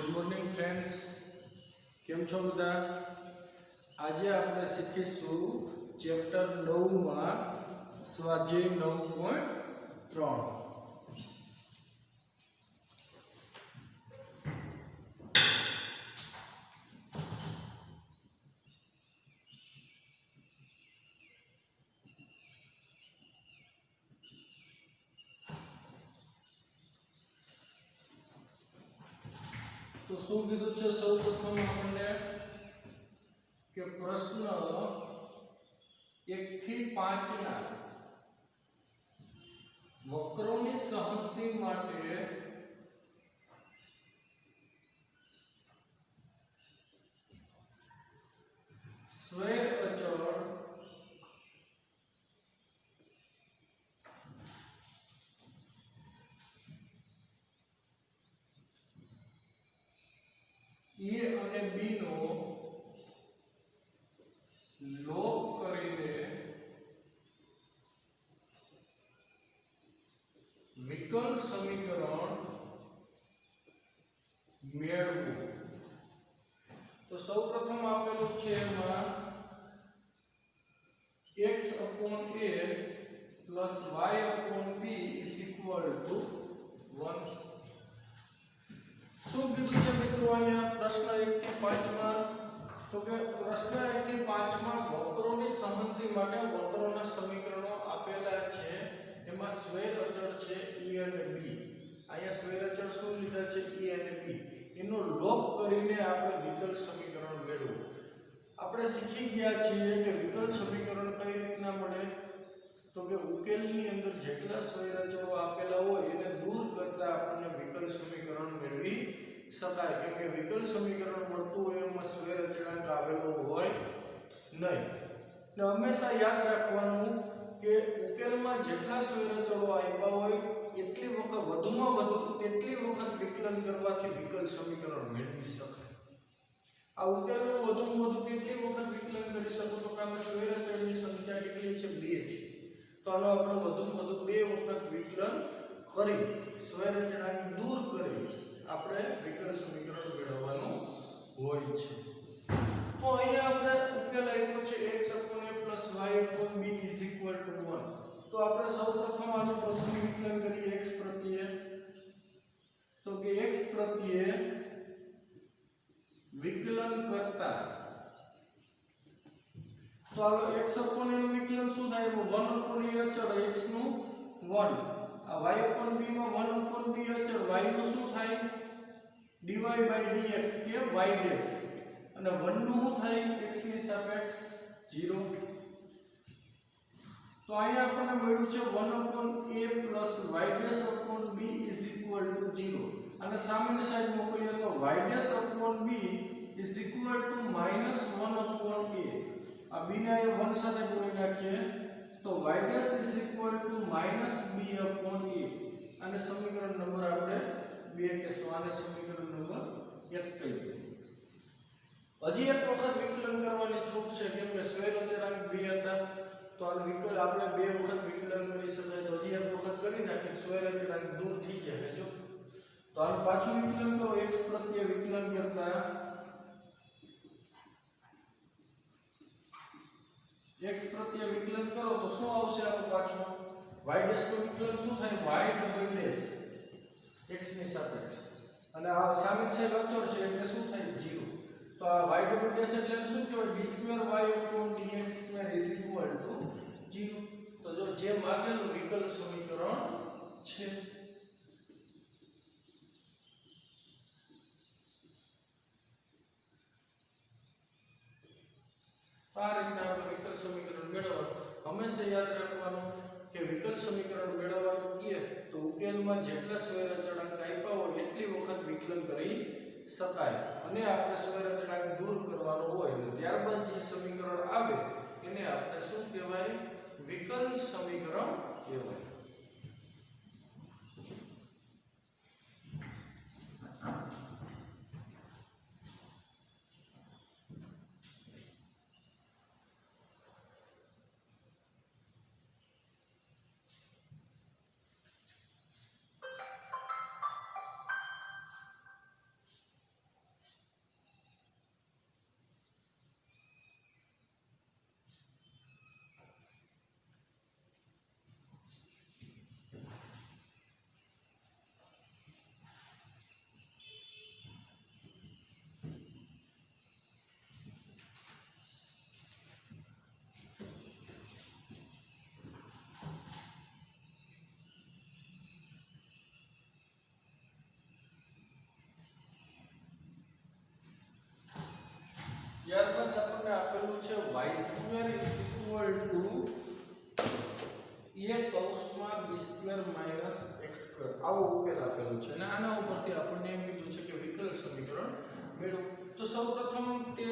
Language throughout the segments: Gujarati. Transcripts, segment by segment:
गुड मॉर्निंग फ्रेंड्स, केम छो बधा। आज આપણે શીખીશું ચેપ્ટર 9 માં સ્વાધ્યાય 9.3। तो શું કીધું છે સૌપ્રથમ આપણને કે પ્રશ્ન 1 થી 5 ના વક્રોની સહગતિ માટે સ્વૈર અચળ ए અને b નો લોપ કરીને વિકલ સમીકરણ મેળવો। તો સૌપ્રથમ આપેલું છે એમાં x upon a plus y upon b is equal to 1। શું કીધું છે મિત્રો અહીંયા પ્રશ્ન 1 થી 5 માં? તો કે પ્રશ્ન 1 થી 5 માં વક્રોની સહગતિ માટે વક્રોના સમીકરણો આપેલા છે, એમાં સ્વૈર અચળ છે e અને b। અહીંયા સ્વૈર અચળ શું લીધા છે? e અને b, એનો લોપ કરીને આપણે વિકલ સમીકરણ મેળવવું। આપણે શીખી ગયા છીએ કે વિકલ સમીકરણ કઈ રીતના મળે, તો કે ઉકેલની અંદર જેટલા સ્વૈર અચળો આપેલા હોય એને દૂર કરતા આપણને વિકલ સમીકરણ મેળવી શકાય, કેમ કે વિકલ સમીકરણ મળતું હોય એમાં સ્વૈર અચળાંક આવેલો હોય નહીં। ને હંમેશા યાદ રાખવાનું કે ઉકેલમાં જેટલા સ્વૈર અચળો આપ્યા હોય એટલી વખત વધુમાં વધુ એટલી વખત વિકલન કરવાથી વિકલ સમીકરણ મેળવી શકાય। આ ઉકેલનું વધુમાં વધુ કેટલી વખત વિકલન કરી શકો? તો કે આમાં સ્વૈર અચળની સંખ્યા કેટલી છે? 2 છે। તો આનો આપણે વધુમાં વધુ 2 વખત વિકલન કરી સ્વૈર અચળાંક દૂર કરી આપણે વિકલ સમીકરણ મેળવવાનું હોય છે। તો અહીંયા આપણે ઉકેલ આપ્યો છે x upon a plus y upon b is equal to 1। તો આપણે સૌપ્રથમ આનું પ્રથમ વિકલન કરીએ x પ્રત્યે। તો કે x પ્રત્યે વિકલન કરતા તો આ x upon a નું વિકલન શું થાય? 1 upon a અચળ x નું 1, આ y upon b માં 1 upon b અચળ y નું શું થાય? dy by dx કે y ડેશ, અને 1 નું શું થાય? x ની સાપેક્ષ 0। તો અહીંયા આપણને મળ્યું છે 1 upon a plus y dash upon b is equal to 0, અને સામેની સાઈડ મોકલીએ તો y dash upon b is equal to minus 1 upon a। આ b ને 1 સાથે જોડી નાખીએ તો y dash is equal to minus b upon a, અને સમીકરણ નંબર આપણે 2 કહેશું, આને સમીકરણ નંબર 1 કહી દઈએ। હજી એક વખત વિકલન કરવાની છૂટ છે, કેમ કે સ્વૈર અચળાંક 2 હતા, તો આનું વિકલ આપણે 2 વખત વિકલન કરી શકાય। તો હજી એક વખત કરી નાખીએ, સ્વૈર અચળાંક દૂર થઈ જાય। જો તો આનું પાછું વિકલન કરો, x પ્રત્યે વિકલન કરતા x પ્રત્યે વિકલન કરો તો શું આવશે? આનું પાછું y ડેશ નું વિકલન શું થાય? y ડબલ ડેશ x ની સાપેક્ષ, અને આ સામેની સાઈડ અચળ છે એટલે શું થાય? 0। તો આ y ડબલ ડેશ એટલે શું કહેવાય? d square y upon dx square is equal to 0। તો જો જે માંગેલું વિકલ સમીકરણ છે। આ રીતે આપણે વિકલ સમીકરણ મેળવવાનું હંમેશા યાદ રાખવાનું કે વિકલ સમીકરણ મેળવવાનું કહે તો ઉકેલમાં જેટલા સ્વૈર અચળાંક આપ્યા હોય એટલી વખત વિકલન કરી શકાય, અને આપણે સ્વૈર અચળાંક દૂર કરવાનો હોય અને ત્યારબાદ જે સમીકરણ આવે એને આપણે શું કહેવાય? વિકલ સમીકરણ કહેવાય। છે y² = a કૌંસમાં b² - x². આવો ઉકેલ આપેલો છે અને આના ઉપરથી આપણને એમ કીધું છે કે વિકલ સમીકરણ મેળવો. તો સૌપ્રથમ તે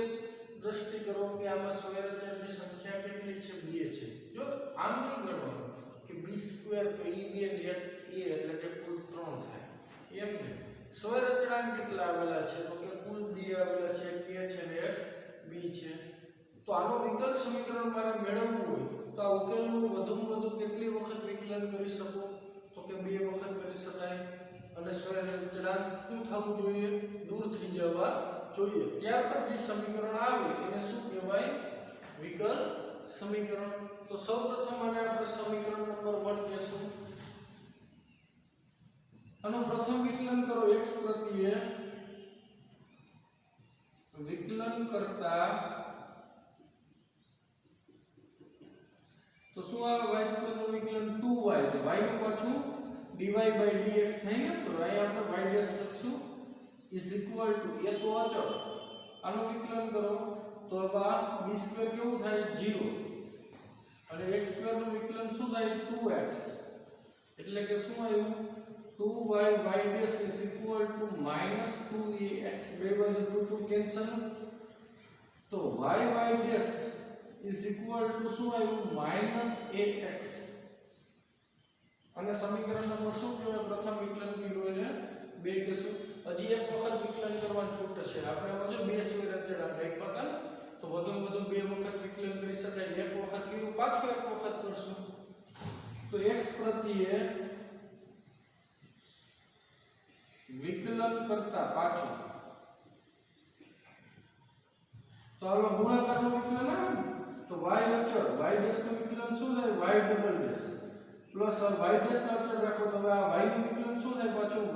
દ્રષ્ટિ કરો કે આમાં સ્વૈરચરની સંખ્યા કેટલી છે? 2 છે. જો આમ નહીં ગણવાનું કે b² તો e² એટલે કે કુલ 3 થાય એમ ને. સ્વૈરચનાંક કેટલા આવેલા છે? તો કે કુલ 2 આવેલા છે, k છે ને b છે. તો આનો વિકલ સમીકરણ મારે મેળવવું હોય તો આ ઉકેલનું વધુમાં વધુ કેટલી વખત વિકલન કરી શકું? તો કે 2 વખત કરી શકાય. અને સ્વૈરચનાંક શું થવું જોઈએ? દૂર થઈ જવા જોઈએ. ત્યારબાદ જે સમીકરણ આવે એને શું કહેવાય? વિકલ સમીકરણ. તો સૌપ્રથમ આને આપણે સમીકરણ નંબર 1 કહેશું. આનું પ્રથમ વિકલન કરો x પ્રત્યે વિકલન કરતા તો શું આવે? y² નું વિકલન 2y, તો y નું પાછું dy/dx થાય ને. તો અહીં આપણે y' લખશું = a તો અચળ. આનું વિકલન કરો તો આ b² કેવું થાય? 0. અને x² નું વિકલન શું થાય? 2x. એટલે કે શું આવ્યું? 2y y' = -2ax. બે બાજુ 2 કેન્સલ. તો y y' શું આવ્યું? -ax. અને સમીકરણ નંબર શું કહેવાય? પ્રથમ વિકલન કર્યું એને 2 કહેશું. હજી એક વખત વિકલન કરવાનું છૂટ છે. આપણે હજુ 2 સ્વૈરચનાંક એક હતા ને, તો વધુમાં વધુ 2 વખત વિકલન કરી શકાય. એક વખત કર્યું, પાછું એક વખત કરશું. તો x પ્રત્યે વિકલન કરતા પાછું તો હવે ગુણાકારનું વિકલન આવે ને, તો y અચળ y' નું વિકલન શું થાય? y double dash plus y' નો અચળ રાખો તો હવે આ y નું વિકલન શું થાય? પાછું y'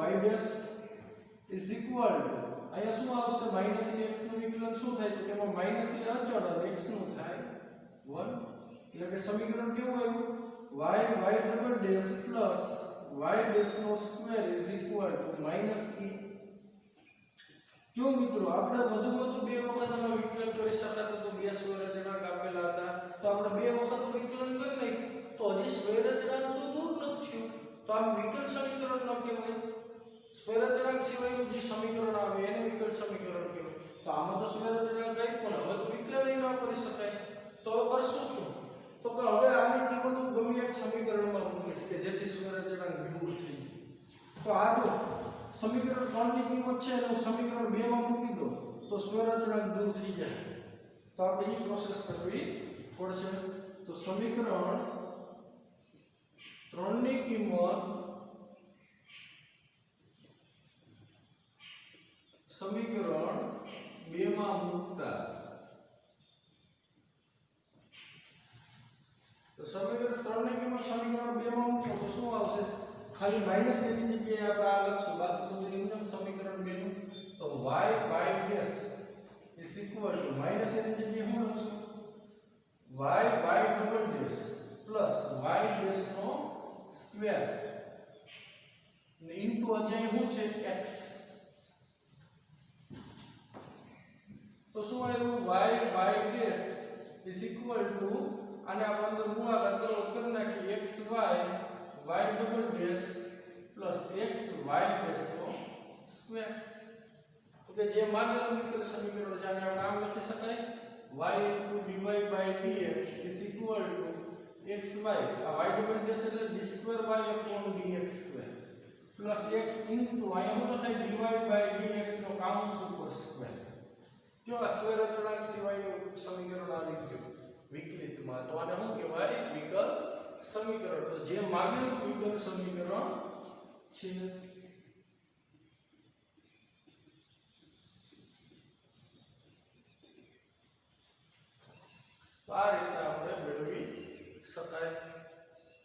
અહીંયા શું આવશે? -ax નું વિકલન શું થાય? તો તેમાં -a અચળ અને x નું થાય 1. એટલે કે સમીકરણ કેવું આવ્યું? y double dash plus y' નો સ્ક્વેર -e. જો મિત્રો આપણે વધુ 2 વખત આનો વિકલન કરી શકાતું તો 2 સ્વૈરચનાંક આપેલા હતા, તો આપણે 2 વખત વિકલન કરી લઈએ તો હજી સ્વૈરચનાંક તો દૂર નથી થયું. તો આ વિકલ સમીકરણ ન કહેવાય. સ્વૈરચનાંક સિવાયનું જે સમીકરણ આવે એને વિકલ સમીકરણ કહેવાય. તો આમાં તો સ્વૈરચનાંક આવી પણ હવે તો વિકલન ન કરી શકાય. તો હવે કરશું શું? તો કે હવે આની કિંમત હું ગમે એક સમીકરણમાં મૂકીશ કે જેથી સ્વૈરચનાંક દૂર થઈ જાય. તો આ જો સમીકરણ 3 ની કિંમત છે અને સમીકરણ 2 માં મૂકી દો તો સ્વૈરચનાંક દૂર થઈ જાય. તો આપણે એ પ્રોસેસ કરવી પડશે. તો સમીકરણ 3 ની કિંમત સમીકરણ 2 માં મૂકતા તો સમીકરણ 3 ની કિંમત સમીકરણ 2 માં મૂકો તો શું આવશે? ખાલી માઈનસ ની જગ્યાએ આપણે આ લખશું. બાકી બધું નિયમ સમીકરણ 2 નું. તો y y' = માઈનસ ની જગ્યાએ શું લખશું? y double dash plus y' નો સ્ક્વેર ને ઇન્ટુ અહીંયા શું છે? x. તો શું આવ્યું? y y' આને આપણે અંદર ગુણાકાર કરો કરી નાખી xy y double dash plus xy' નો સ્ક્વેર. તો કે જે માગેલું વિકલ સમીકરણ છે આને આપણે આમ લખી શકાય y dy/dx xy આ y ડબલ ડેશ એટલે d2y/dx² પ્લસ x ઇન્ટુ અહીંયા શું લખાય? dy/dx નો કાઉન્સ ઉપર સ્ક્વેર. જો આ સ્વૈરચનાંક સિવાયનું સમીકરણ આવી ગયું વિકલિતમાં તો આને શું કહેવાય? વિકલ સમીકરણ. તો જે માગેલું વિકલ સમીકરણ છે. તો આ રીતે આપણે મેળવી શકાય.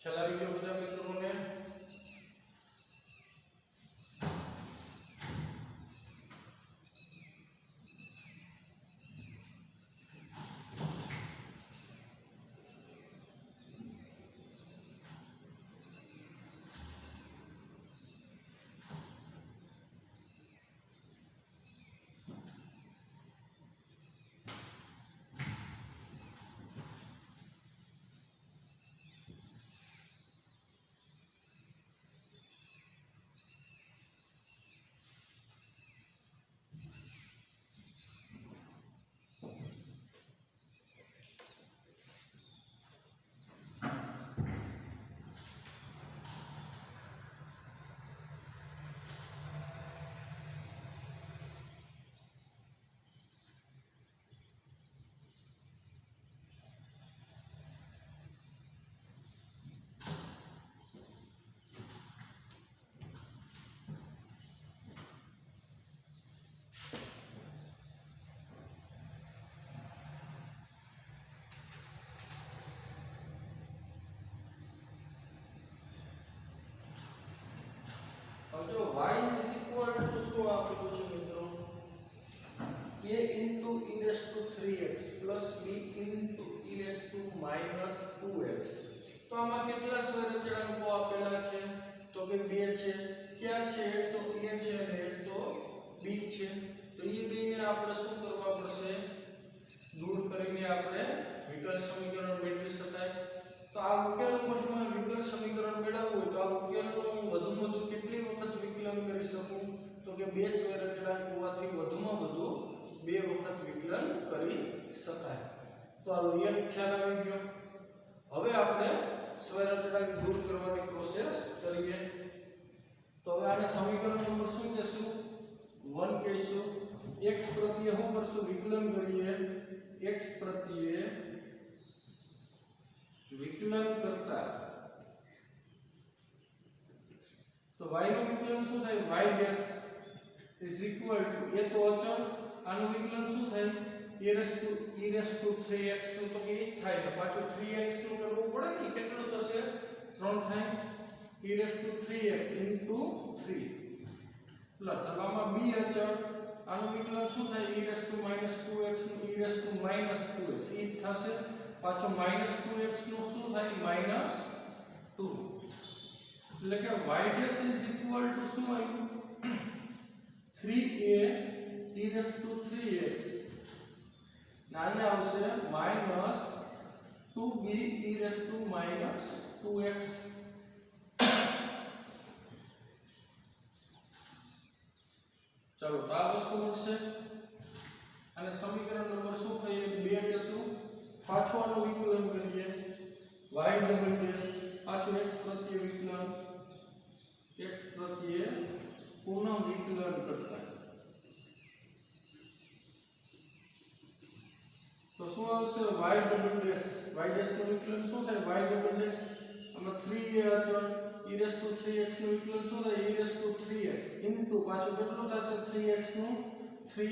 ખ્યાલ આવી ગયો બધા મિત્રોને? છે તો એ બેને આપણે શું કરવા પડશે દૂર કરીને આપણે વિકલ સમીકરણ મેળવી શકાય તો આ ઉકેલ પરથી વિકલ સમીકરણ મેળવવું હોય તો આ ઉકેલનું વધુમાં વધુ કેટલી વખત વિકલન કરી શકું તો કે બે સ્ક્વેર અચળાંક હોવાથી વધુમાં વધુ બે વખત વિકલન કરી શકાય તો આ એક ખ્યાલ આવી ગયો હવે આપણે સ્ક્વેર અચળાંક દૂર કરવાની પ્રોસેસ કરીએ તો હવે આને સમીકરણ નંબર શું કહેશું 1 કહીશું x પ્રત્યે શું કરશું વિકલન કરીએ x પ્રત્યે વિકલન કરતા તો y નું વિકલન શું થાય y dash is equal to a તો અચળ આનું વિકલન શું થાય e3x નું તો કે એ થાય તો પાછું 3x નું કરવું પડે ને કેટલું થશે 3 થાય e3x into 3 પ્લસ આમાં b અચળ આનું વિકલન શું થાય e−2x નું e−2x એ થશે પાછો -2x નું શું થાય -2 એટલે કે y dash is equal two શું આવ્યું 3a e3x નાયા આવશે -2b e−2x चलो तो आ वस्तु મળશે અને સમીકરણ નંબર શું કહીએ 2 કહેશું પાછો આનો વિકલન કરીએ y ડબલ ડેશ પાછો x પ્રત્યે વિકલન x પ્રત્યે પુનઃ વિકલન કરતા તો શું આવશે y ડબલ ડેશ નું વિકલન શું થાય y ડબલ ડેશ આમાં 3a અચળ e3x નું વિકલન શું થાય e3x ઇન્ટુ પાછું કેટલું થશે 3x નું 3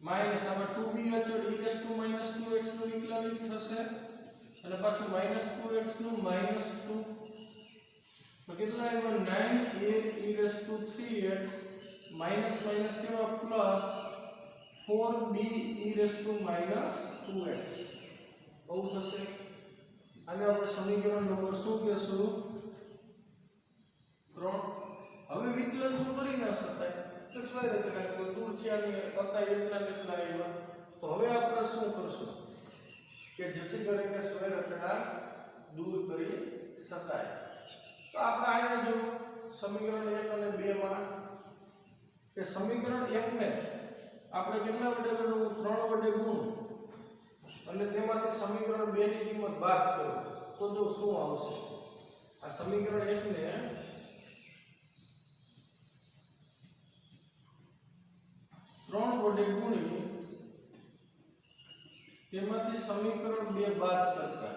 માઈનસ આમાં 2b અચળ e2x નું વિકલન થશે અને પાછું -2x નું -2 તો કેટલા આવ્યા 9a e3x માઈનસ માઈનસ કેવા પ્લસ 4b e2x બહુ થશે અને આપણે સમીકરણ નંબર શું કહેશું 3 હવે વિકલન તો કરી ન શકાય તો સ્વયં રચના કોઈ દૂર થયાની કરતા એટલા આવ્યા તો હવે આપણે શું કરશું કે જેથી કરીને સ્વયં રચના દૂર કરી શકાય તો આપણે અહીંયા જો સમીકરણ 1 અને 2 માં કે સમીકરણ 1 ને આપણે કેટલા વડે ગુણવું 3 વડે ગુણ અને તેમાંથી સમીકરણ 2 ની કિંમત બાદ કરો તો જો શું આવશે આ સમીકરણ 1 ને 3 વડે ગુણી તેમાંથી સમીકરણ 2 બાદ કરતા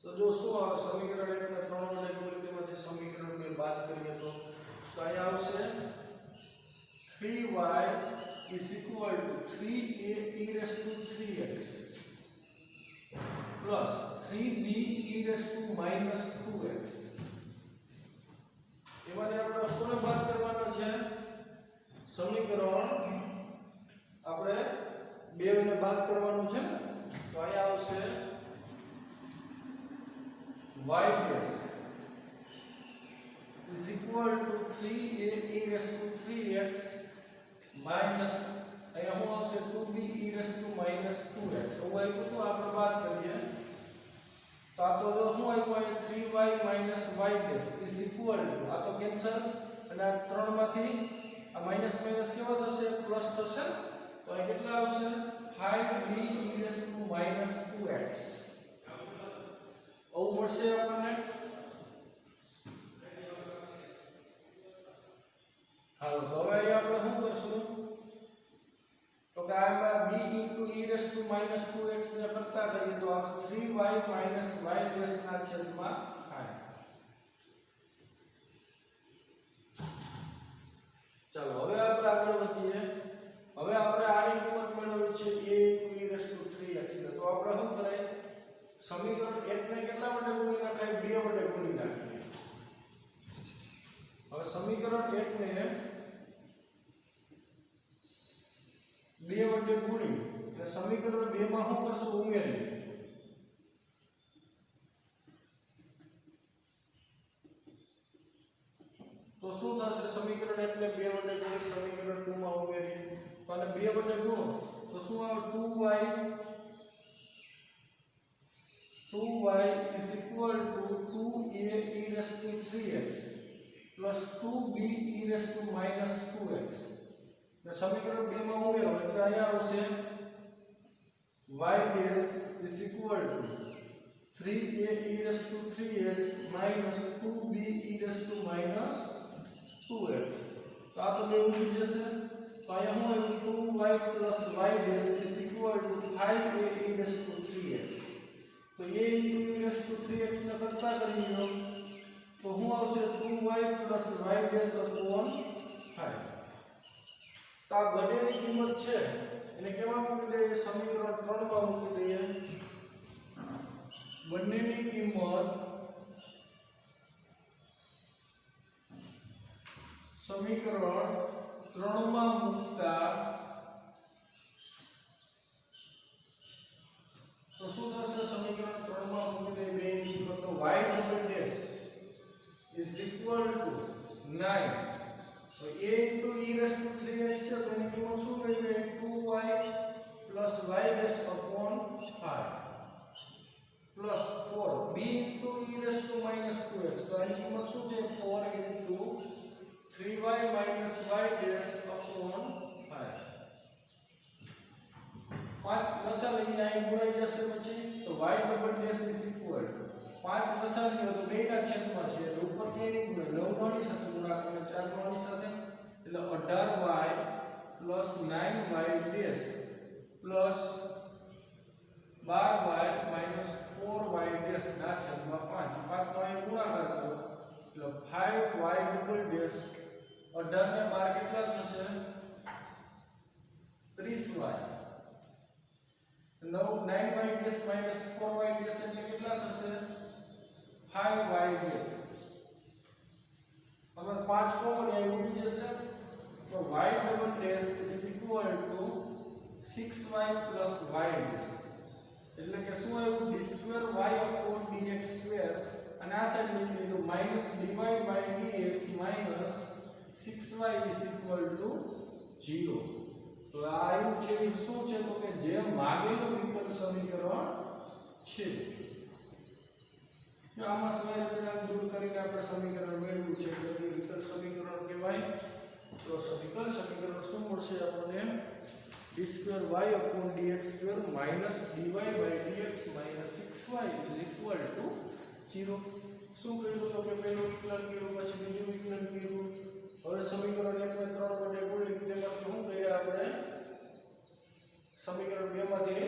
તો જો શું આવે સમીકરણ 1 ને 3 વડે ગુણી તેમાંથી સમીકરણ 2 બાદ કરીએ તો અહીં આવશે 3y is equal to 3a e3x plus 3b e−2x એમાંથી આપણે કોને બાદ કરવાનો છે સમીકરણ આપણે 2 ને બાદ કરવાનું છે તો અહીં આવશે y dash is equal to 3a e3x minus અહીંયા શું આવશે 2b e−2x એવું આવ્યું તો આપણે બાદ કરીએ તો આ તો શું આવ્યું 3y y dash is equal to આ તો કેન્સલ અને આ 3 માંથી આ માઈનસ માઈનસ કેવો થશે પ્લસ થશે તો અહીં કેટલા આવશે 5b e−2x આવું મળશે આપણને હાલો તો હવે અહીં આપણે શું કરશું તો કે આમાં b e−2x ને કરતા કરીએ તો આ 3y y ડેશ ના છેદમાં થાય ચાલો હવે આપણે આગળ વધીએ હવે આપણે આની કિંમત મેળવવી છે a e3x ને તો આપણે શું કરાય સમીકરણ 1 ને કેટલા વડે ગુણી નાખાય 2 વડે ગુણી નાખીએ હવે સમીકરણ 1 ને 2 વડે ગુણી એટલે સમીકરણ 2 માં શું કરશું ઉમેરીએ તો શું થશે સમીકરણ એટલે 2 વડે ગુણી સમીકરણ 2 માં ઉમેરીએ તો આને 2 વડે ગુણો તો શું આવે 2y is equal to 2a e raised to 3x plus 2b e raised to minus 2x તો સમીકરણ 2 માં ઉમેરો એટલે અહીંયા આવશે y dash is equal to 3a e raised to 3x minus 2b e raised to minus 2x તો આ તો બે ઉડી જશે તો અહીંયા હું 2y plus y dash is equal to 5a e raised to 3x तो a into e raised to 3x ને કરતા કરી લો તો હું આવશે 2y plus y dash upon 5 તો આ બંનેની કિંમત છે એને કેમાં મૂકી દઈએ સમીકરણ 3 માં મૂકી દઈએ બંનેની કિંમત સમીકરણ 3 માં મૂકતા तो શું થશે સમીકરણ 3 માં મૂકી દઈએ બેની કિંમત તો y double dash is equal two 9 તો a into e raised to 3x છે તો એની કિંમત શું થઈ ગઈ 2y plus y dash upon 5 plus 4 b into e raised to minus 2x તો એની કિંમત શું છે 4 into 3y minus y dash upon 5 પાંચ લસા લઈને અહીં ગુણાઈ જશે પછી તો y double dash is equal પાંચ લસા લ્યો તો બેના છેદમાં છે એટલે ઉપર કે નહીં ગુણે 9 વાની સાથે ગુણાકાર અને 4 વાની સાથે એટલે 18y plus 9y dash plus 12y minus 4y dash ના છેદમાં 5 પાંચ તો અહીં ગુણાકાર કરો એટલે 5y ડબલ ડેશ 18 ને 12 કેટલા થશે 30y 9y dash minus 4y dash એટલે કેટલા થશે 5y dash હવે 5 કોમન અહીં ઉડી જશે તો y double dash is equal to 6y plus y dash એટલે કે શું આવ્યું d square y upon dx square અને આ સાઈડ લઈ લીધું minus dy by dx minus 6y is equal to 0 તો આ આવ્યું છે એ શું છે તો કે જે માગેલું વિકલ સમીકરણ છે જો આમાં સ્વય રચના દૂર કરીને આપણે સમીકરણ મેળવ્યું છે એટલે એ વિકલ સમીકરણ કહેવાય તો વિકલ સમીકરણ શું મળશે આપણને d2y upon dx square minus dy by dx minus 6y is equal to 0 શું કર્યું તો કે પહેલું વિકલન કર્યું પછી બીજું વિકલન કર્યું હવે સમીકરણ 1 ને 3 વડે ગુણી તેમાંથી શું કર્યા આપણે સમીકરણ 2 માંથી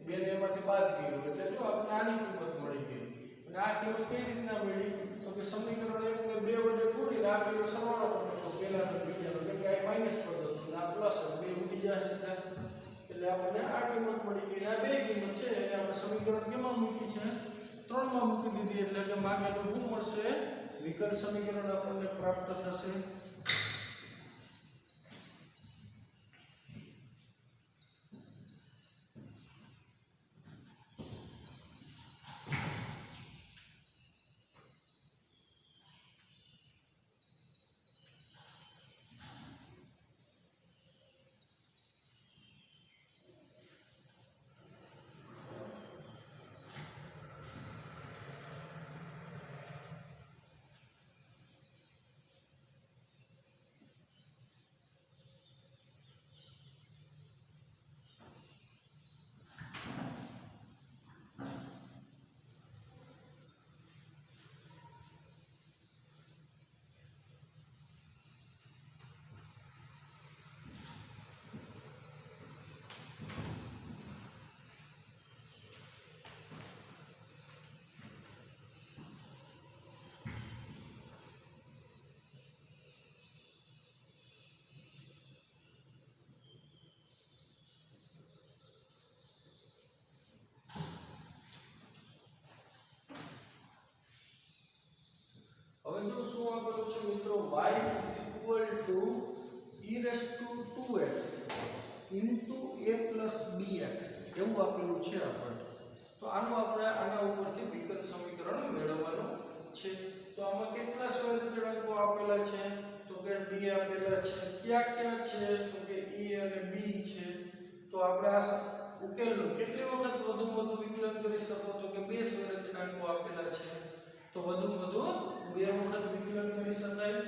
2 ને એમાંથી બાદ કર્યું એટલે જો આપણે આની કિંમત મળી ગઈ અને આ કિંમત કઈ રીતના મળી તો કે સમીકરણ 1 ને 2 વડે ગુણી આ પેલો સરવાળો કરવો તો પહેલા તો બીજાનો કેમ કે આ માઈનસ પદ હતો આ પ્લસ બે ઉડી જશે એટલે આપણને આ કિંમત મળી ગઈ આ બે કિંમત છે એટલે આપણે સમીકરણ કેમાં મૂકી છે 3 માં મૂકી દીધી એટલે કે માગેલું શું મળશે વિકલ સમીકરણ આપણને પ્રાપ્ત થશે હવે જો શું આપેલું છે મિત્રો y is equal to e raised to 2x into a plus bx એવું આપેલું છે આપણે. તો આનું આપણે આના ઉપરથી વિકલ સમીકરણ મેળવવાનું છે. તો આમાં કેટલા સ્વયં અચળાંકો આપેલા છે? તો કે d આપેલા છે. ક્યાં ક્યાં છે? તો કે e અને b છે. તો આપણે આ ઉકેલનો કેટલી વખત વધુ વિકલન કરી શકો? તો કે બે સ્વયં અચળાંકો આપેલા છે, તો વધુ બે વખત વિકલન કરી શકાય.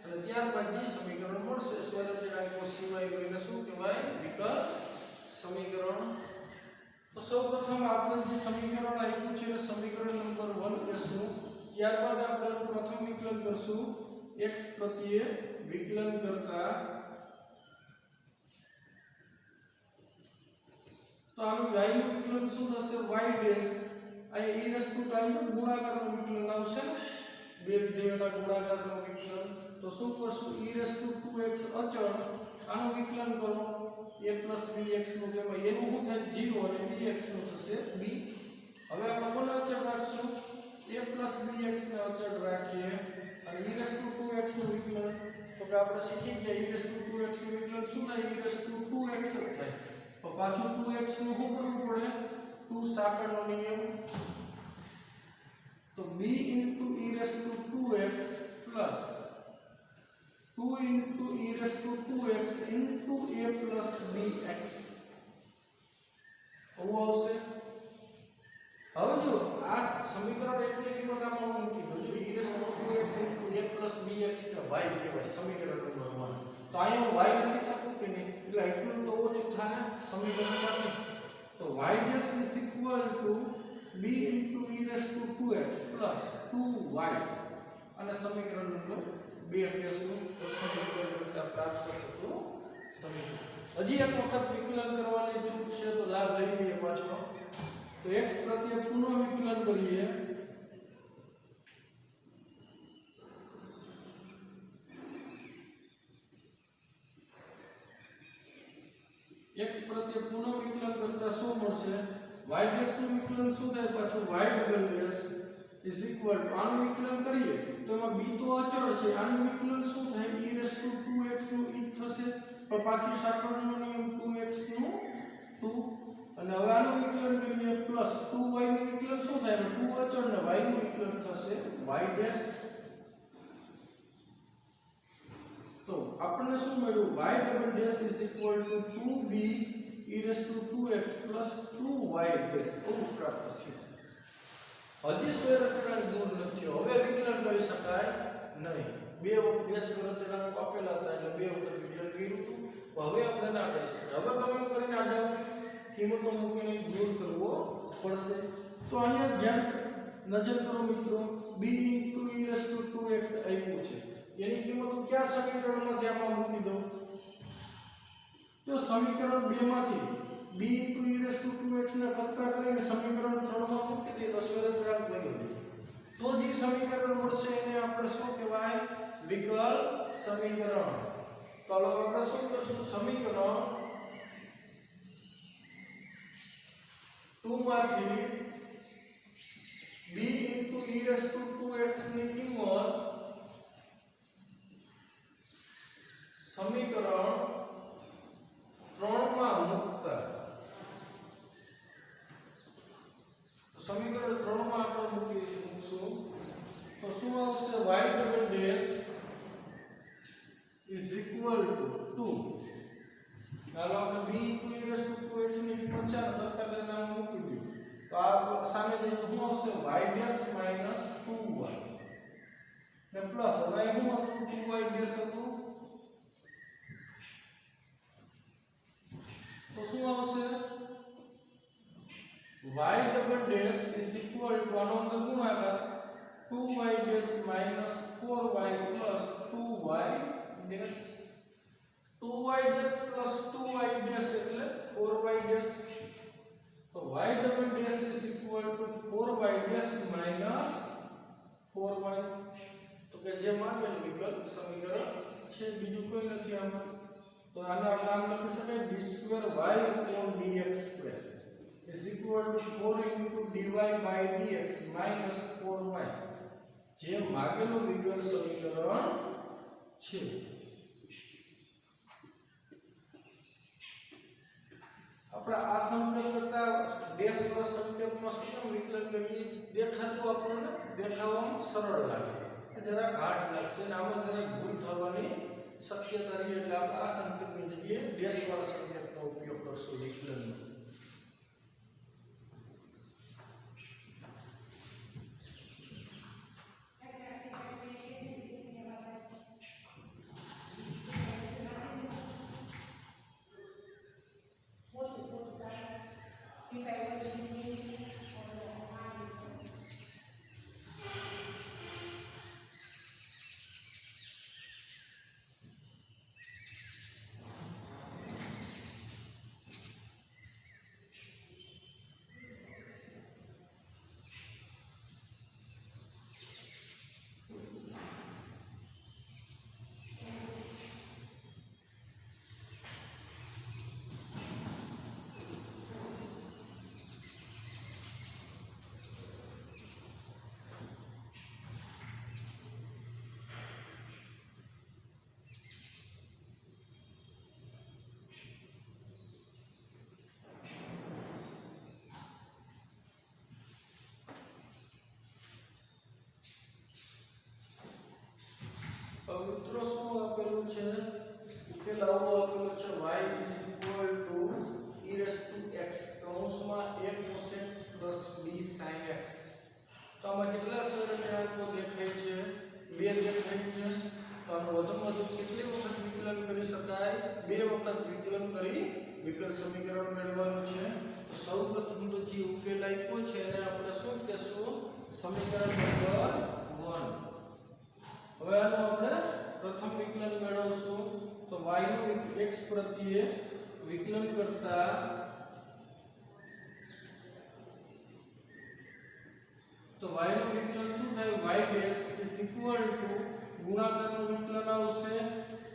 અને ત્યારબાદ જે સમીકરણ મળશે સ્વયં અચળાંકો સિવાય એને શું કહેવાય? વિકલ સમીકરણ. તો સૌપ્રથમ આપણે જે સમીકરણ આપ્યું છે એ સમીકરણ નંબર 1 લેશું. ત્યારબાદ આપણે પ્રથમ વિકલન કરશું x પ્રત્યે વિકલન કરતા. તો આનું y નું વિકલન શું થશે? y ડેશ અહીં e નું ગુણાકારનું વિકલન આવશે ને, બે વિધેયોના ગુણાકારનું વિકલન. તો શું કરશું? e2x અચળ આનું વિકલન કરો a + bx નું, જેમાં a નું શું થાય 0 અને bx નું થશે b. હવે આપણે કોને અચળ રાખશું? a + bx ને અચળ રાખીએ અને e2x નું વિકલન. તો કે આપણે શીખી ગયા e2x નું વિકલન શું થાય? e2x જ થાય. તો પાછું 2x નું શું કરવું પડે? 2 સાંકળનો નિયમ. તો b * e2x plus 2 * e2x into a plus bx આવું આવશે. હવે જો આ સમીકરણ એકની કિંમત આપણે મૂકી દો. જો e2x into a plus bx કે y કહેવાય સમીકરણ નંબર 1. તો અહીંયા y લખી શકું કે નહીં? એટલે એટલું તો ઓછું થાય સમીકરણમાંથી. તો y dash is equal to b into e2x plus 2y અને સમીકરણ નંબર 2 લેશું. પ્રથમ વિકલન કરતા પ્રાપ્ત થતું સમીકરણ. હજી એક વખત વિકલન કરવાની છૂટ છે, તો લાભ લઈ લઈએ પાછો. તો x પ્રત્યે પુનઃ વિકલન કરીએ. x પ્રત્યે પુનઃ વિકલન કરતા શું મળશે? y ડેશ નું વિકલન શું થાય? પાછું y double dash is equal two આનું વિકલન કરીએ તો એમાં b તો અચળ છે. આનું વિકલન શું થાય? e2x નું e થશે, પણ પાછું સાંકળનો નિયમ 2x નું 2. અને હવે આનું વિકલન કરીએ પ્લસ 2y નું વિકલન શું થાય? 2 અચળ ને y નું વિકલન થશે y ડેશ. તો આપણને શું મળ્યું? y double dash is equal two 2b e2x plus 2y dash એવું પ્રાપ્ત થયું. હજી સ્ક્વેર અચળાંક દૂર નથી. હવે વિકલન કરી શકાય નહીં. બે સ્ક્વેર અચળાંક આપેલા હતા એટલે બે વખત વિકલન કર્યું હતું. હવે આપણે ના કરી શકાય. હવે તમે કરીને આડા કિંમતો મૂકીને દૂર કરવો પડશે. તો અહીંયા ધ્યાન નજર કરો મિત્રો. b e2x આપ્યું છે, એની કિંમતો કયા સમીકરણમાંથી આમાં મૂકી દઉં? તો સમીકરણ 2 માંથી b e2x ને કટકા કરીને સમીકરણ 3 માં મૂકી દઈએ તો સ્ક્વેર અચળાંક બની જાય. તો જે સમીકરણ મળશે એને આપણે શું કહેવાય? વિકલ સમીકરણ. તો આપણે શું કરશું? સમીકરણ 2 માંથી b e2x ની કિંમત સમીકરણ 3 માં મૂકતા. સમીકરણ 3 માં આપણે મૂકશું તો શું આવશે? y double dash is equal two 2. ચાલો આપણે b e2x ની કિંમત 4 કરતા કરીને મૂકી દઈએ. તો આ સામે જઈને શું આવશે? y ડેશ માઈનસ 2y ને પ્લસ હવે શું હતું? 2y ડેશ હતું. તો શું આવશે? y double dash is equal two આનો અંદર ગુણાકાર 2y dash minus 4y plus 2y dash. 2y dash plus 2y dash એટલે 4y ડેશ. તો y double dash is equal two 4y dash minus 4y. તો કે જે માગેલ વિકલ્પ સમીકરણ છે, બીજું કોઈ નથી આમાં. તો આને આપણે આમ લખી શકાય d2y/dx² is equal to 4 dy/dx minus 4y. જે માગેલું વિકલ સમીકરણ છે. ડેશ વાળા સંકેતમાં શું કામ વિકલન કરીએ? દેખાતું આપણને દેખાવામાં સરળ લાગે, જરા હાર્ડ લાગશે અને આમાં જરા ભૂલ થવાની શક્યતા રહે, એટલે આપણે આ સંકેતની જગ્યાએ ડેશ વાળા સંકેતનો ઉપયોગ કરશું વિકલનનો. મિત્રો શું આપેલું છે? ઉકેલ આવો આપેલો છે y = e⁻x કૌંસમાં a cos x plus b sin x. તો આમાં કેટલા સહગુણાંકો દેખાય છે? 2 દેખાય છે. તો આનું વધુમાં વધુ કેટલી વખત વિકલન કરી શકાય? 2 વખત વિકલન કરી વિકલ સમીકરણ મેળવવાનું છે. તો સૌપ્રથમ તો જે ઉકેલ આપ્યો છે એને આપણે શું કહેશું? સમીકરણ નંબર 1. હવે આનો આપણે પ્રથમ વિકલન મેળવશું. તો y નું x પ્રત્યે વિકલન કરતા તો y નું વિકલન શું થાય? y ડેશ = ગુણાકારનું વિકલન આવશે.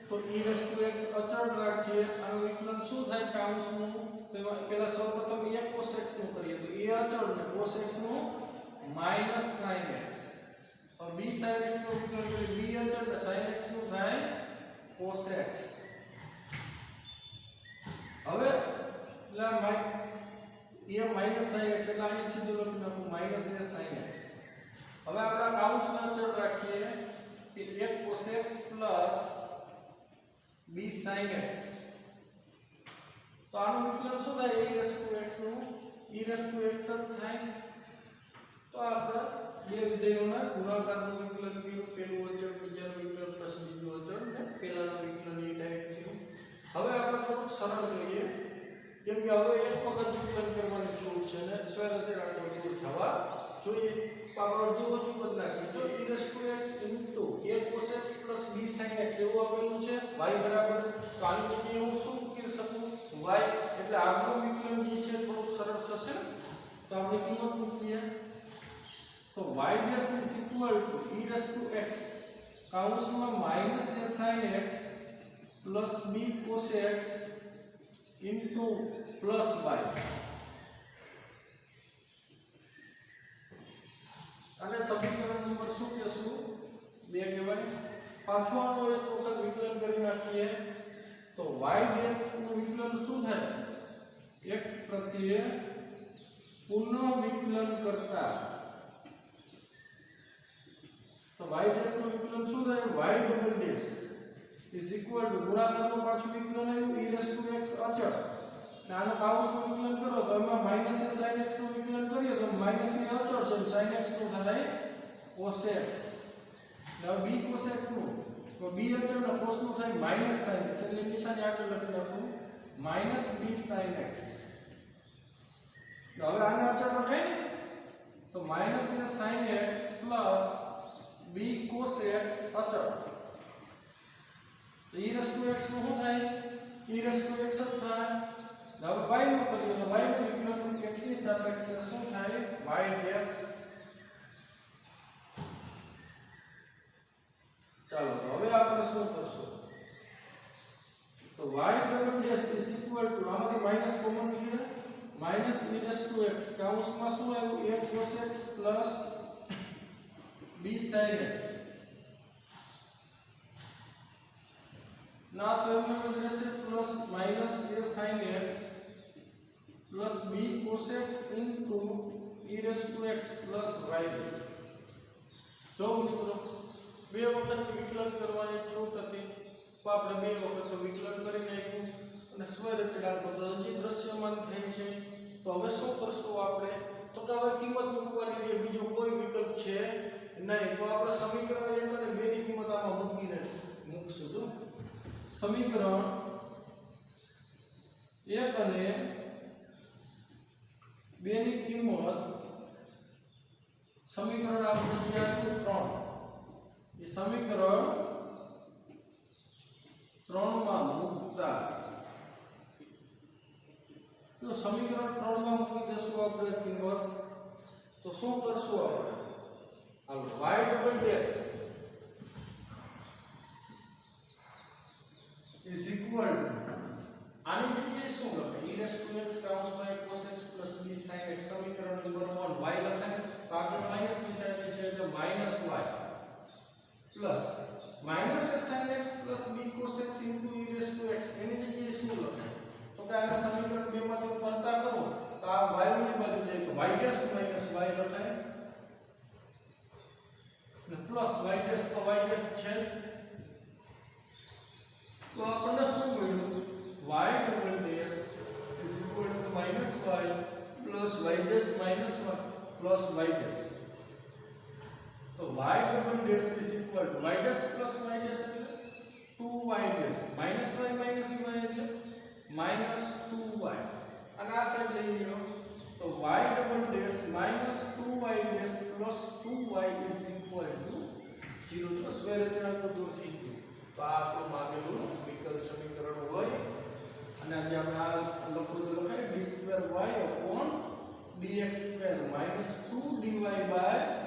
તો e⁻x અચળ રાખીએ, આનું વિકલન શું થાય કાઉન્સનું? તો પહેલા સૌપ્રથમ a cos x નું કરીએ. તો a અચળ ને cos x નું -sin x. और b sin x નું વિકલન કરીએ, b અચળ ને sin x નું થાય cos x. હવે એટલે a sin x એટલે અહીં સીધું લખી નાખું -a sin x. હવે આપણે કાઉન્સમાં અચળ રાખીએ કે a cos x plus b sin x. તો આનું વિકલન શું થાય? e⁻x નું e⁻x જ થાય. તો આપણે બે વિધેયોના ગુણાકારનું વિકલન કર્યું. પહેલું અચળ, બીજાનું વિકલન પ્લસ બીજું અચળ ને પહેલાનું વિકલન એ ટાઈપ થયું. હવે આપણે થોડુંક સરળ કરીએ, કેમ કે હવે એક વખત વિકલન કરવાની છૂટ છે ને સ્વયંચાલકો દૂર થવા જોઈએ. આપણે અડધું ઓછું કરી નાખીએ તો e⁻x * a cos x plus b sin x એવું આપેલું છે. y બરાબર, તો આની જગ્યાએ હું શું કરી શકું? y એટલે આગળનું વિકલન જે છે થોડુંક સરળ થશે. તો આપણે કિંમત મૂકીએ. તો y dash is equal to e⁻x કૌંસમાં -a sin x plus b cos x into plus y. અને સમીકરણ નંબર શું કહેશું? 2 કહેવાય. પાછો આનો એક વખત વિકલન કરી નાખીએ. તો y dash નું વિકલન શું થાય? x પ્રત્યે પુનઃ વિકલન કરતા. તો y dash નું વિકલન શું થાય? y double dash is equal to ગુણાકારનું પાછું વિકલન આવ્યું e⁻x અચળ. ને આનો કાઉન્સનું વિકલન કરો તો એમાં -a sin x નું વિકલન કરીએ તો -a અચળ છે, sin x નું થાય cos x. હવે b cos x નું તો b અચળ ને cos નું થાય -sin x, એટલે નિશાની આગળ લખી નાખું -b sin x. હવે આને અચળ લખાય તો -a sin x plus b cos x અચળ. તો e⁻x નું શું થાય? e⁻x જ થાય. હવે y નું કરીએ તો y નું વિકલન x ની સાપેક્ષે શું થાય? y dash. ચાલો હવે આપણે શું કરશું? તો y double dash is equal two આમાંથી માઈનસ કોમન નીકળે -e⁻x કૌંસમાં શું આવ્યું? a cos x plus b sin x. ના તો એમને રહેશે plus -a sin x plus B cos x into e raised to x plus y raised। જો મિત્રો બે વખત વિકલન કરવાની છૂટ હતી તો આપણે બે વખત વિકલન કરી નાખ્યું અને સ્વરચનાંક પદ્ધતિ દ્રશ્યમાન થઈ છે। તો હવે શું કરશું આપણે? તો કે હવે કિંમત મૂકવાની છે, બીજો કોઈ વિકલ્પ છે નહીં। તો આપણે સમીકરણ 1 અને 2 ની કિંમત આમાં મૂકીને મૂકશું। તો સમીકરણ 1 અને 2 ની કિંમત સમીકરણ આપણે આપ્યું 3 એ સમીકરણ 3 માં મૂકતા તો સમીકરણ 3 માં મૂકી દેશું આપણે કિંમત। તો શું કરશું આપણે? હાલો y double dash is equal આની જગ્યાએ શું લખાય? e raised to x કૌંસમાં cos x plus b sin x સમીકરણ નંબર 1 y લખાય તો આગળ માઈનસ ની સાઈડ છે એટલે minus y plus minus sin x plus b cos x into e raised to x એની જગ્યાએ શું લખાય? તો કે આના સમીકરણ 2 માંથી કરતા કરો તો આ y ની બાજુ જાય તો y ડેશ માઈનસ y લખાય ને પ્લસ y ડેશ તો y ડેશ છે તો આપણને શું મળ્યું? y double dash is equal two minus y plus y dash minus y plus y dash. તો y double dash is equal two y dash plus y dash એટલે 2y ડેશ માઈનસ y એટલે માઈનસ 2y અને આ સાઈડ લઈ લ્યો તો y double dash minus 2y dash plus 2y is equal two 0। તો સ્વરચનાંક દૂર થઈ ગયું। તો આ આપણું માંગેલું વિકલ્પ સમીકરણ હોય અને આજે આપણે આ લખવું તો લખાય d square y upon dx square minus 2dy by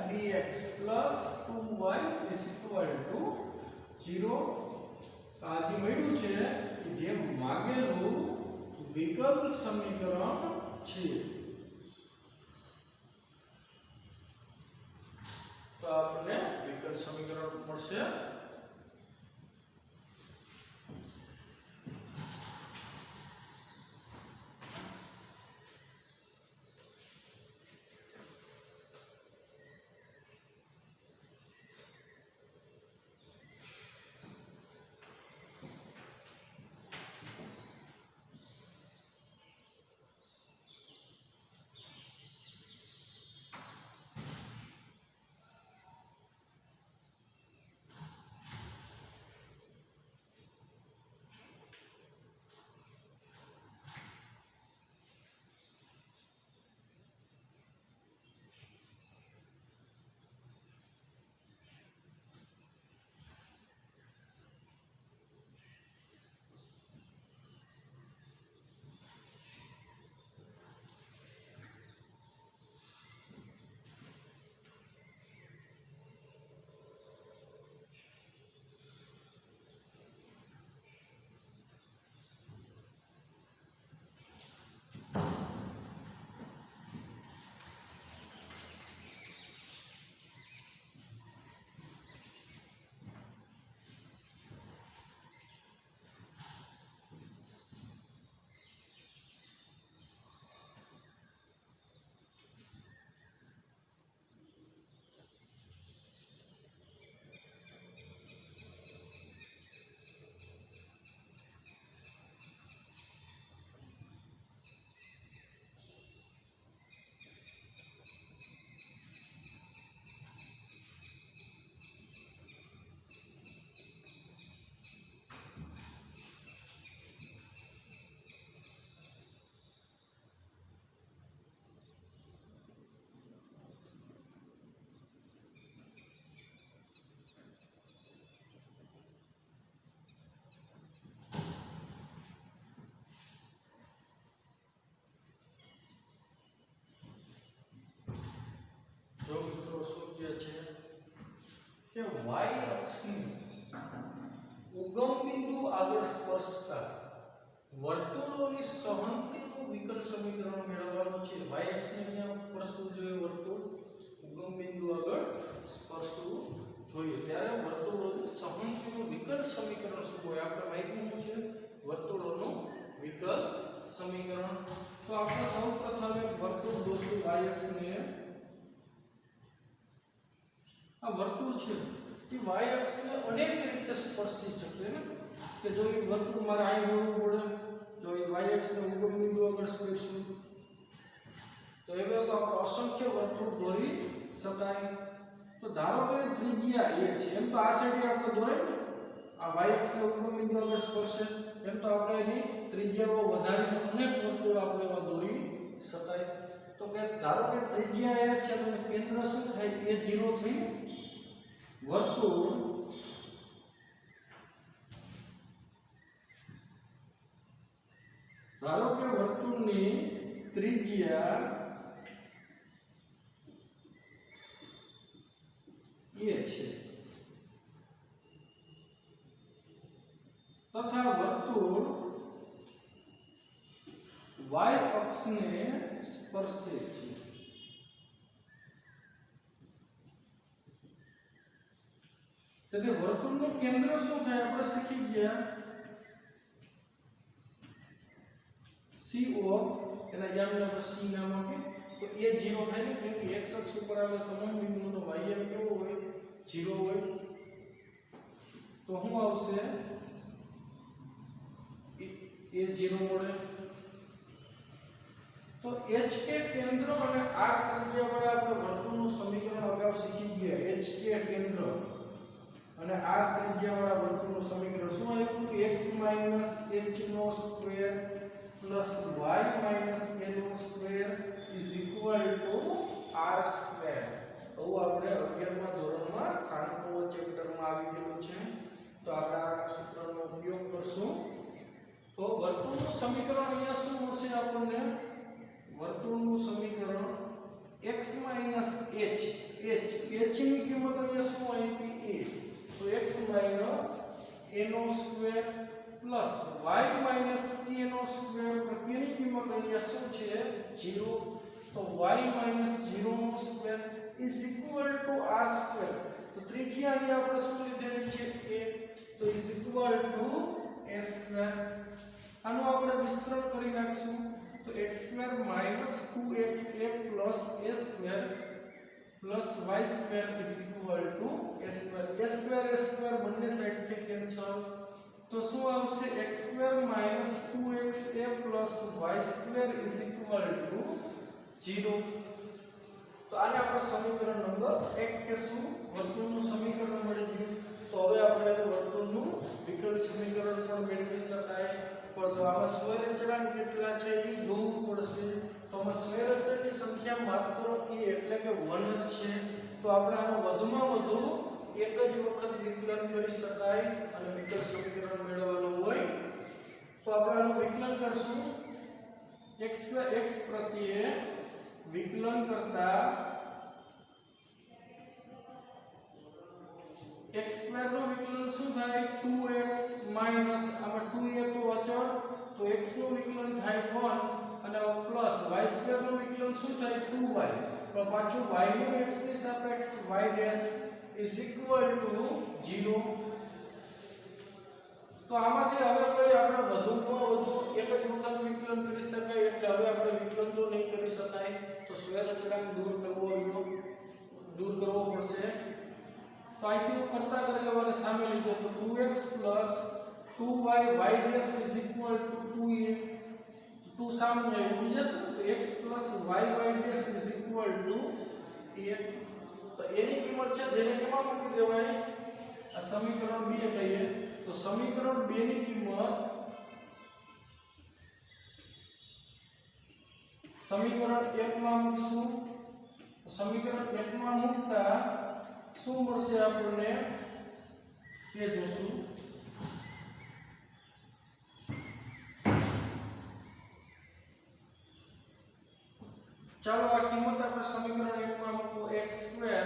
dx plus 2y is equal to 0। તો આ જે મળ્યું છે કે જે માંગેલું વિકલ્પ સમીકરણ છે। તો આપણે વિકલ્પ સમીકરણ મળશે। જો મિત્રો શું કહે છે કે y અક્ષની ઉગમ બિંદુ આગળ સ્પર્શતા વર્તુળોની સહંતિનું વિકલ સમીકરણ મેળવવાનું છે। y અક્ષને ક્યાં સ્પર્શવું જોઈએ? વર્તુળ ઉગમ બિંદુ આગળ સ્પર્શવું જોઈએ ત્યારે વર્તુળોની સહંતિનું વિકલ સમીકરણ શું હોય? આપણે માહિતી શું છે? વર્તુળોનું વિકલ સમીકરણ તો આપણે સૌપ્રથમ એક વર્તુળ દોરશું yx ને આ વર્તુળ છે એ yx ને અનેક રીતે સ્પર્શી શકે ને કે જો એ વર્તુળ મારે અહીં દોરવું પડે જો એ yx ને ઉગમ બિંદુ આગળ સ્પર્શું તો એવે તો આપણે અસંખ્ય વર્તુળ દોરી શકાય તો ધારો કે ત્રિજ્યા a છે એમ તો આ સાઈડે આપણે દોરાય ને આ yx ને ઉગમ બિંદુ આગળ સ્પર્શે એમ તો આપણે એની ત્રિજ્યાઓ વધારીને અનેક વર્તુળ આપણે દોરી શકાય તો કે ધારો કે ત્રિજ્યા a છે તો કેન્દ્ર શું થાય a0 થઈ વર્તુળ ધારો કે વર્તુળની ત્રિજ્યા a છે તથા વર્તુળ y અક્ષને સ્પર્શે છે તેથી વર્તુળનું કેન્દ્ર શું થાય આપણે શીખી ગયા CO એના યામને આપણે C નામ આપીએ તો a 0 થાય ને કેમ કે x અક્ષ ઉપર આવેલા તમામ બિંદુઓનો y કેવો હોય 0 હોય તો શું આવશે a 0 મળે તો HK કેન્દ્ર અને R ત્રિજ્યા વડે આપણે વર્તુળનું સમીકરણ અગાઉ શીખી ગયા HK કેન્દ્ર અને R ત્રિજ્યા વાળા વર્તુળનું સમીકરણ શું આવ્યું x h નો square plus y minus a નો square is equal to r square આવું આપણે 11મા ધોરણમાં સાંકળો ચેપ્ટરમાં આવી ગયું છે તો આપણે આ સૂત્રનો ઉપયોગ કરશું તો વર્તુળનું સમીકરણ અહીંયા શું મળશે આપણને વર્તુળનું સમીકરણ x h ની કિંમત અહીંયા શું આપી a તો x માઈનસ a નો square plus y minus k નો સ્ક્વેર પ્રત્યેની કિંમત અહીંયા શું છે 0 તો y માઈનસ 0 નો square is equal to r square તો ત્રિજ્યા અહીંયા આપણે શું લીધેલી છે a તો is equal to a square આનું આપણે વિસ્તરણ કરી નાખશું તો x square minus 2xa plus a square plus y square is equal to a square બંને સાઈડથી કેન્સલ તો શું આવશે x square minus 2xa plus y square is equal two 0 તો આને આપણે સમીકરણ નંબર 1 કહેશું વર્તુળનું સમીકરણ મળી ગયું તો હવે આપણે એનું વર્તુળનું વિકલ સમીકરણ પણ મેળવી શકાય પણ આમાં સ્વૈર અચળાંક કેટલા છે એ જોવું પડશે તો આમાં સ્વૈર અચળની સંખ્યા માત્ર એ એટલે કે 1 જ છે તો આપણે આનો વધુમાં વધુ એક જ વખત વિકલન કરી શકાય અને વિકલ સમીકરણ મેળવવાનું હોય તો આપણે આનું વિકલન કરશું x પ્રત્યે વિકલન કરતા x સ્ક્વેર નું વિકલન શું થાય 2x માઈનસ આમાં 2a તો અચળ તો x નું વિકલન થાય 1 અને પ્લસ y સ્ક્વેર નું વિકલન શું થાય 2y પણ પાછું y નું x ની સાપેક્ષ y dash is equal two 0 તો આમાંથી હવે કોઈ આપણે વધુમાં વધુ એક જ વખત વિકલન કરી શકાય એટલે હવે આપણે વિકલન તો નહીં કરી શકાય તો સ્વૈર અચળાંક દૂર કરવો પડશે તો અહીંથી હું કરતા કરી લેવાને સામે લીધો તો 2x 2y y dash is equal two 2a 2 સામે આવી જશે તો x y y dash is equal to a તો એની કિંમત છે જેને કેમાં મૂકી દેવાય આ સમીકરણ 2 કહીએ તો સમીકરણ 2 ની કિંમત સમીકરણ 1 માં મૂકશું સમીકરણ 1 માં મૂકતા શું મળશે આપણને એ જોશું ચાલો આ કિંમત આપણે સમીકરણ 1 માં મૂકો x સ્ક્વેર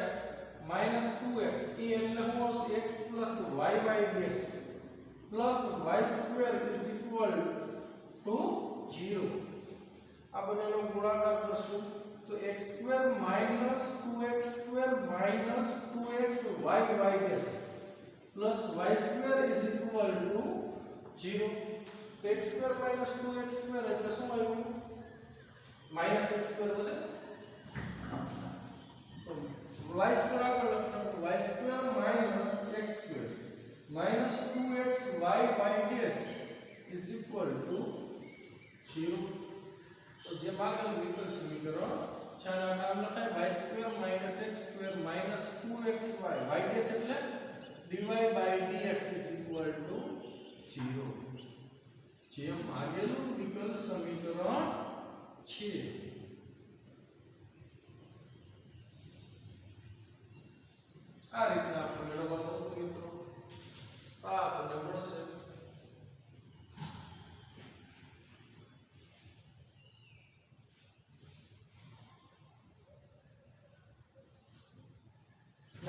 માઈનસ 2x એ એટલે શું આવશે x plus y y dash plus y square is equal two 0 આ બંનેનો ગુણાકાર કરશું તો x square minus 2x square minus 2x y y dash plus y square is equal two 0 તો x square minus 2x square એટલે શું આવ્યું माइनस एक्स स्क्वायर बोले तो वाई स्क्वायर આગળ લખતા તો y square minus x square minus 2xy y dash is equal two 0 તો જે આગળ વિકલ સમીકરણ છાના નામ લખાય y square minus x square minus 2xy y dash એટલે dy by dx is equal two 0 જેમ આગળનું વિકલ સમીકરણ છે આ રીતના આપણે મેળવવાનું હતું મિત્રો આ આપણને મળશે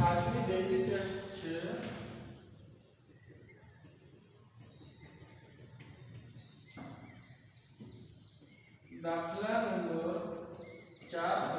આજની ડેઈલી ટેસ્ટ છે દાખલા નંબર 4